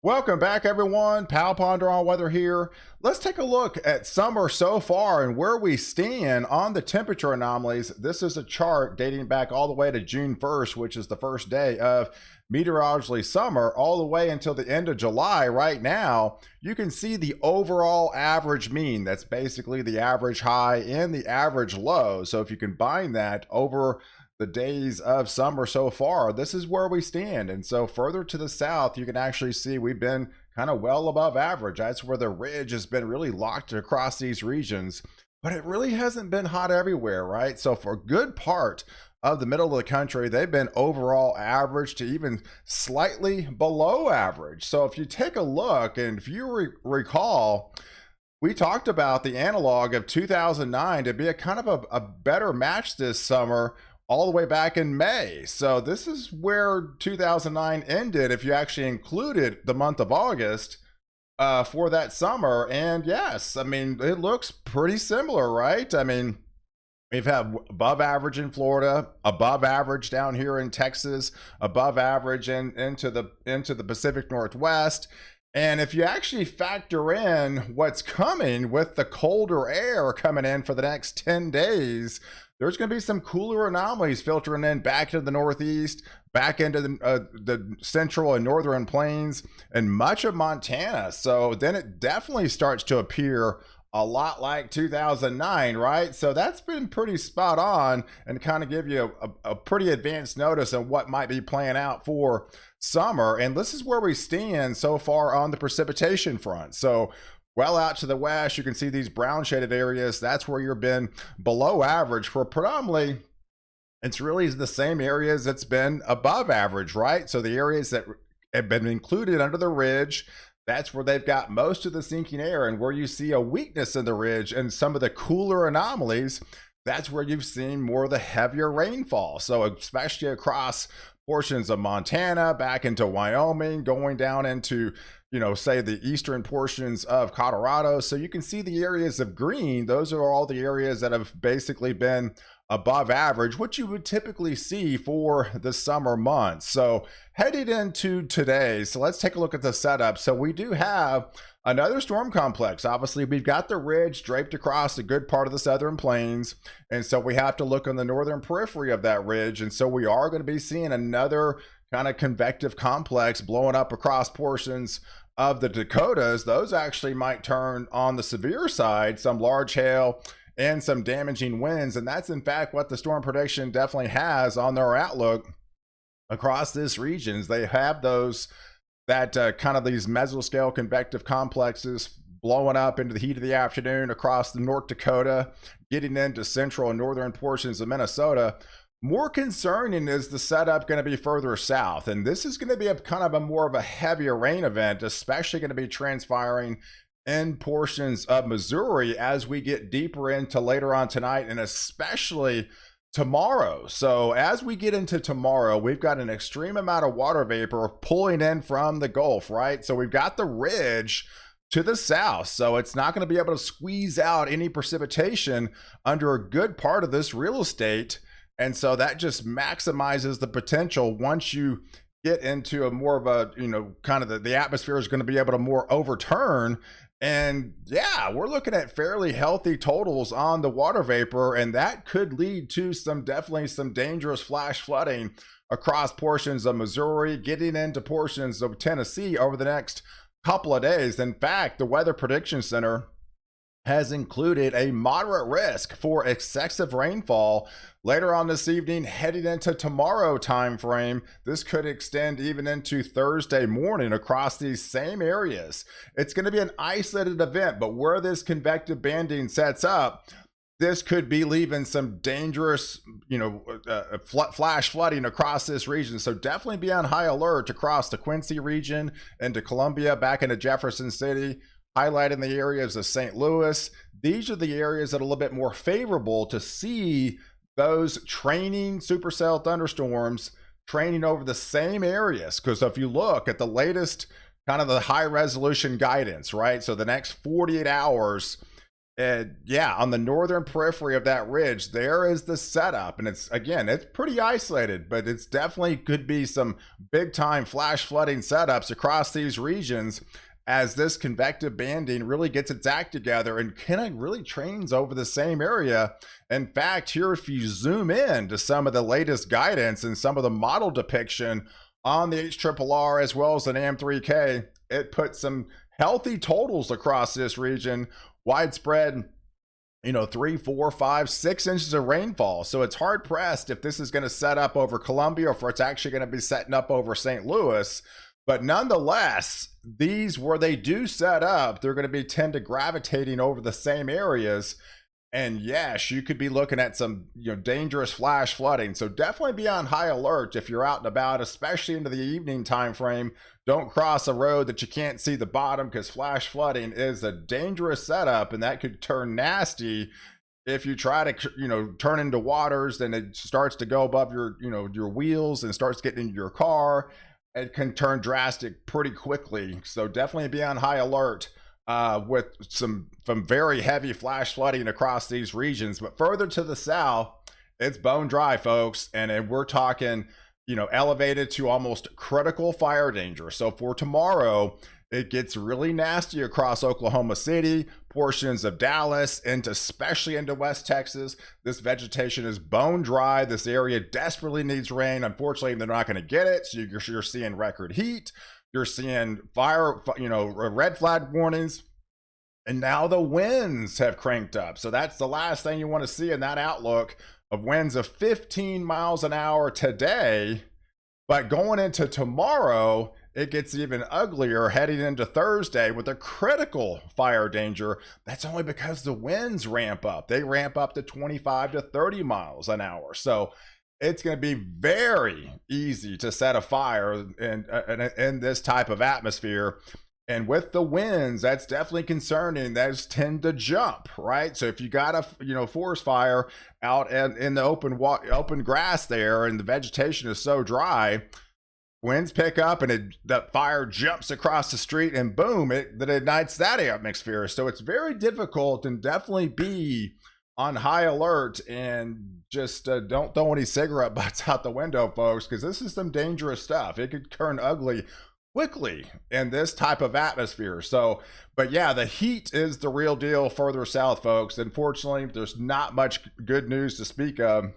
Welcome back, everyone. Pal Ponder on Weather here. Let's take a look at summer so far and where we stand on the temperature anomalies. This is a chart dating back all the way to June 1st, which is the first day of meteorologically summer, all the way until the end of July. Right now, you can see the overall average mean. That's basically the average high and the average low. So if you combine that over the days of summer so far, this is where we stand. And so further to the south, you can actually see we've been kind of well above average. That's where the ridge has been really locked across these regions, but it really hasn't been hot everywhere, right? So for a good part of the middle of the country, they've been overall average to even slightly below average. So if you take a look, and if you recall, we talked about the analog of 2009 to be a kind of a better match this summer, all the way back in May. So this is where 2009 ended if you actually included the month of August for that summer. And yes, I mean, it looks pretty similar, right? I mean, we've had above average in Florida, above average down here in Texas, above average into the Pacific Northwest. And if you actually factor in what's coming with the colder air coming in for the next 10 days, there's going to be some cooler anomalies filtering in back into the Northeast, back into the central and northern plains, and much of Montana. So then it definitely starts to appear a lot like 2009, right? So that's been pretty spot on and kind of give you a pretty advanced notice of what might be playing out for summer. And this is where we stand so far on the precipitation front. So well out to the west, you can see these brown shaded areas. That's where you've been below average for predominantly. It's really the same areas that's been above average, right? So the areas that have been included under the ridge, that's where they've got most of the sinking air, and where you see a weakness in the ridge and some of the cooler anomalies, that's where you've seen more of the heavier rainfall. So especially across portions of Montana, back into Wyoming, going down into, say the eastern portions of Colorado. So you can see the areas of green. Those are all the areas that have basically been above average, which you would typically see for the summer months. So headed into today, so let's take a look at the setup. So we do have another storm complex. Obviously, we've got the ridge draped across a good part of the southern plains. And so we have to look on the northern periphery of that ridge. And so we are going to be seeing another kind of convective complex blowing up across portions of the Dakotas. Those actually might turn on the severe side, some large hail and some damaging winds. And that's in fact what the storm prediction definitely has on their outlook across this region. They have those that kind of these mesoscale convective complexes blowing up into the heat of the afternoon across the North Dakota, getting into central and northern portions of Minnesota. More concerning is the setup going to be further south, and this is going to be a kind of a more of a heavier rain event, especially going to be transpiring in portions of Missouri as we get deeper into later on tonight, and especially tomorrow. So as we get into tomorrow, we've got an extreme amount of water vapor pulling in from the Gulf, right? So we've got the ridge to the south, so it's not going to be able to squeeze out any precipitation under a good part of this real estate. And so that just maximizes the potential once you get into a more of a, kind of the atmosphere is going to be able to more overturn. And yeah, we're looking at fairly healthy totals on the water vapor, and that could lead to definitely some dangerous flash flooding across portions of Missouri, getting into portions of Tennessee over the next couple of days. In fact, the Weather Prediction Center has included a moderate risk for excessive rainfall later on this evening, heading into tomorrow time frame. This could extend even into Thursday morning across these same areas. It's going to be an isolated event, but where this convective banding sets up, this could be leaving some dangerous, flash flooding across this region. So definitely be on high alert across the Quincy region, into Columbia, back into Jefferson City, highlighting the areas of St. Louis. These are the areas that are a little bit more favorable to see those training supercell thunderstorms training over the same areas. Because if you look at the latest kind of the high resolution guidance, right? So the next 48 hours, And yeah, on the northern periphery of that ridge, there is the setup. And it's, again, it's pretty isolated, but it's definitely could be some big time flash flooding setups across these regions as this convective banding really gets its act together and kind of really trains over the same area. In fact, here, if you zoom in to some of the latest guidance and some of the model depiction on the HRRR as well as an AM3K, it puts some healthy totals across this region, widespread, 3, 4, 5, 6 inches of rainfall. So it's hard pressed if this is going to set up over Columbia or if it's actually going to be setting up over St. Louis. But nonetheless, these where they do set up, they're going to be tend to gravitating over the same areas. And yes, you could be looking at some dangerous flash flooding. So definitely be on high alert if you're out and about, especially into the evening time frame. Don't cross a road that you can't see the bottom, because flash flooding is a dangerous setup, and that could turn nasty if you try to turn into waters. Then it starts to go above your wheels and starts getting into your car. It can turn drastic pretty quickly. So definitely be on high alert with some very heavy flash flooding across these regions. But further to the south, it's bone dry, folks, and we're talking elevated to almost critical fire danger. So for tomorrow, it gets really nasty across Oklahoma City, portions of Dallas, and especially into West Texas. This vegetation is bone dry. This area desperately needs rain. Unfortunately, they're not going to get it. So you're seeing record heat. You're seeing fire, red flag warnings. And now the winds have cranked up. So that's the last thing you want to see in that outlook of winds of 15 miles an hour today. But going into tomorrow, it gets even uglier heading into Thursday with a critical fire danger. That's only because the winds ramp up. They ramp up to 25 to 30 miles an hour. So it's going to be very easy to set a fire in this type of atmosphere. And with the winds, that's definitely concerning. Those tend to jump, right? So if you got a forest fire out in the open grass there, and the vegetation is so dry, winds pick up and the fire jumps across the street, and boom, it ignites that atmosphere. So it's very difficult, and definitely be on high alert, and just don't throw any cigarette butts out the window, folks, because this is some dangerous stuff. It could turn ugly quickly in this type of atmosphere. So, but yeah, the heat is the real deal further south, folks. Unfortunately, there's not much good news to speak of,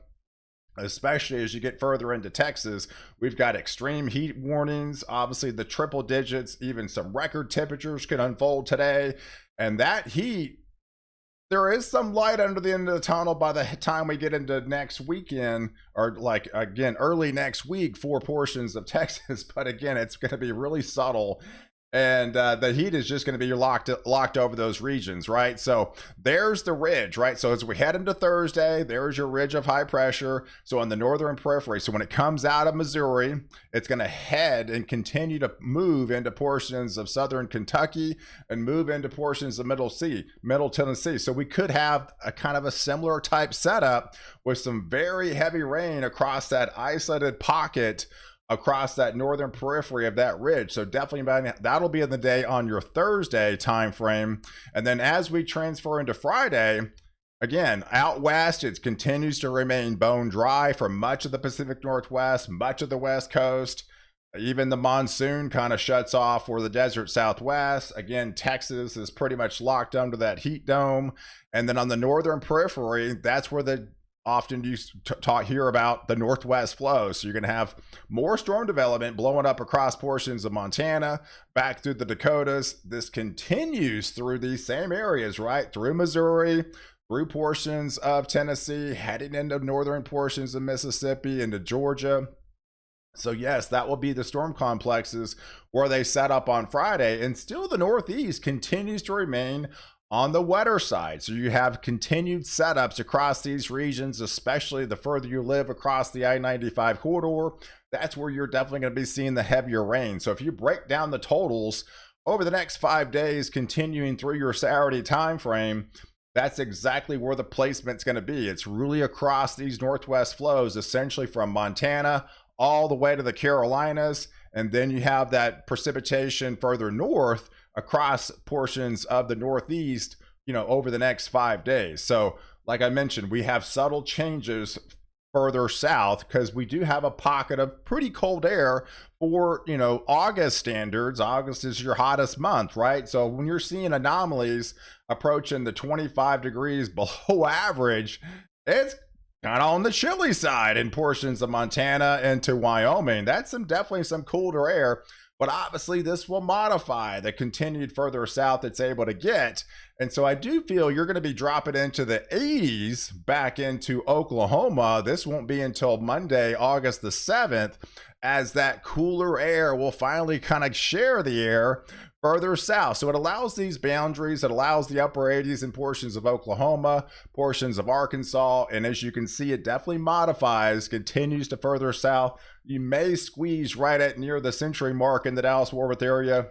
especially as you get further into Texas. We've got extreme heat warnings, obviously the triple digits, even some record temperatures could unfold today. And that heat, there is some light under the end of the tunnel by the time we get into next weekend, or early next week for portions of Texas. But again, it's going to be really subtle, and the heat is just going to be locked over those regions, right? So there's the ridge, right? So as we head into Thursday, there's your ridge of high pressure. So on the northern periphery, so when it comes out of Missouri, it's going to head and continue to move into portions of southern Kentucky and move into portions of middle Tennessee. So we could have a kind of a similar type setup with some very heavy rain across that isolated pocket across that northern periphery of that ridge. So definitely that'll be in the day on your Thursday time frame. And then as we transfer into Friday, again, out west, it continues to remain bone dry for much of the Pacific Northwest, much of the West Coast. Even the monsoon kind of shuts off for the desert Southwest. Again, Texas is pretty much locked under that heat dome. And then on the northern periphery, that's where often you hear about the northwest flow. So you're going to have more storm development blowing up across portions of Montana, back through the Dakotas. This continues through these same areas, right? Through Missouri, through portions of Tennessee, heading into northern portions of Mississippi, into Georgia. So yes, that will be the storm complexes where they set up on Friday. And still the Northeast continues to remain on the wetter side. So you have continued setups across these regions, especially the further you live across the I-95 corridor. That's where you're definitely going to be seeing the heavier rain. So if you break down the totals over the next 5 days, continuing through your Saturday time frame, that's exactly where the placement's going to be. It's really across these northwest flows, essentially from Montana all the way to the Carolinas. And then you have that precipitation further north across portions of the Northeast, over the next 5 days. So like I mentioned, we have subtle changes further south because we do have a pocket of pretty cold air for August standards. August is your hottest month, right? So when you're seeing anomalies approaching the 25 degrees below average, it's kind of on the chilly side in portions of Montana into Wyoming. That's definitely some colder air. But obviously this will modify the continued further south it's able to get. And so I do feel you're going to be dropping into the 80s back into Oklahoma. This won't be until Monday, August the 7th, as that cooler air will finally kind of share the air further south. So it allows these boundaries, it allows the upper 80s in portions of Oklahoma, portions of Arkansas, and as you can see, it definitely modifies, continues to further south. You may squeeze right at near the century mark in the Dallas-Fort Worth area,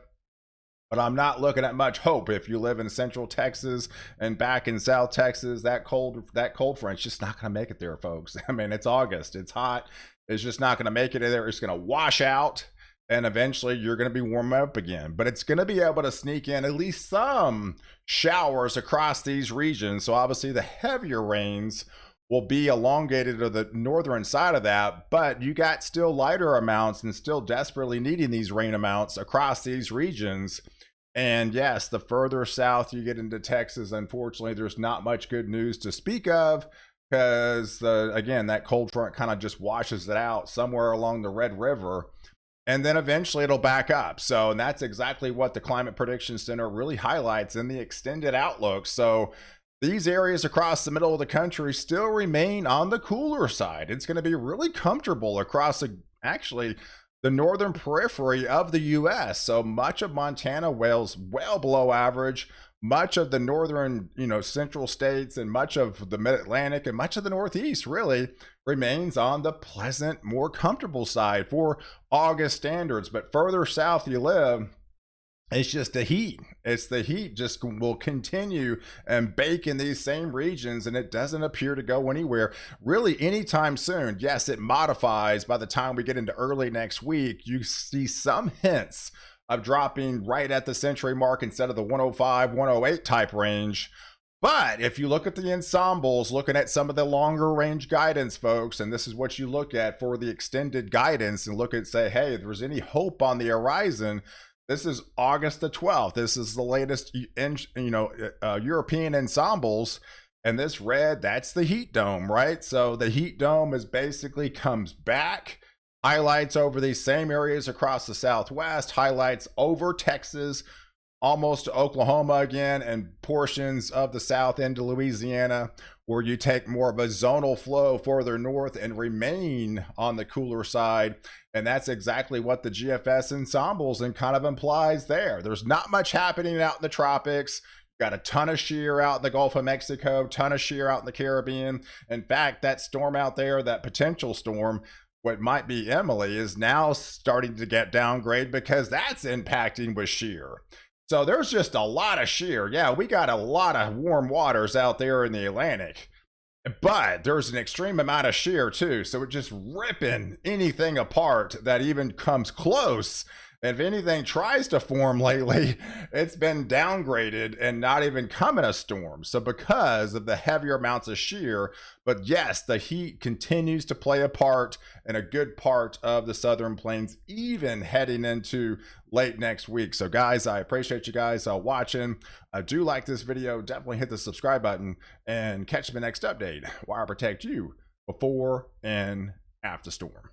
but I'm not looking at much hope. If you live in central Texas and back in South Texas, that cold front's just not going to make it there, folks. I mean, it's August, it's hot, it's just not going to make it there. It's going to wash out, and eventually you're going to be warming up again. But it's going to be able to sneak in at least some showers across these regions. So obviously the heavier rains will be elongated to the northern side of that, but you got still lighter amounts and still desperately needing these rain amounts across these regions. And yes, the further south you get into Texas, unfortunately, there's not much good news to speak of, because again, that cold front kind of just washes it out somewhere along the Red River, and then eventually it'll back up. So, and that's exactly what the Climate Prediction Center really highlights in the extended outlook. So these areas across the middle of the country still remain on the cooler side. It's going to be really comfortable across actually the northern periphery of the U.S. So much of Montana well below average. Much of the northern, central states, and much of the mid-Atlantic and much of the Northeast really remains on the pleasant, more comfortable side for August standards. But further south you live, it's just the heat. It's the heat just will continue and bake in these same regions, and it doesn't appear to go anywhere really anytime soon. Yes, it modifies by the time we get into early next week. You see some hints of dropping right at the century mark instead of the 105, 108 type range. But if you look at the ensembles, looking at some of the longer range guidance, folks, and this is what you look at for the extended guidance, and look at, say, hey, if there's any hope on the horizon, this is August the 12th. This is the latest, European ensembles. And this red, that's the heat dome, right? So the heat dome is basically comes back, highlights over these same areas across the Southwest, highlights over Texas, almost to Oklahoma again, and portions of the South into Louisiana, where you take more of a zonal flow further north and remain on the cooler side. And that's exactly what the GFS ensembles and kind of implies there. There's not much happening out in the tropics. Got a ton of shear out in the Gulf of Mexico, ton of shear out in the Caribbean. In fact, that storm out there, that potential storm, what might be Emily, is now starting to get downgrade because that's impacting with shear. So there's just a lot of shear. Yeah, we got a lot of warm waters out there in the Atlantic, but there's an extreme amount of shear too. So it's just ripping anything apart that even comes close. And if anything tries to form lately, it's been downgraded and not even coming a storm. So because of the heavier amounts of shear, but yes, the heat continues to play a part in a good part of the Southern Plains, even heading into late next week. So guys, I appreciate you guys watching. I do like this video. Definitely hit the subscribe button and catch the next update where I protect you before and after storm.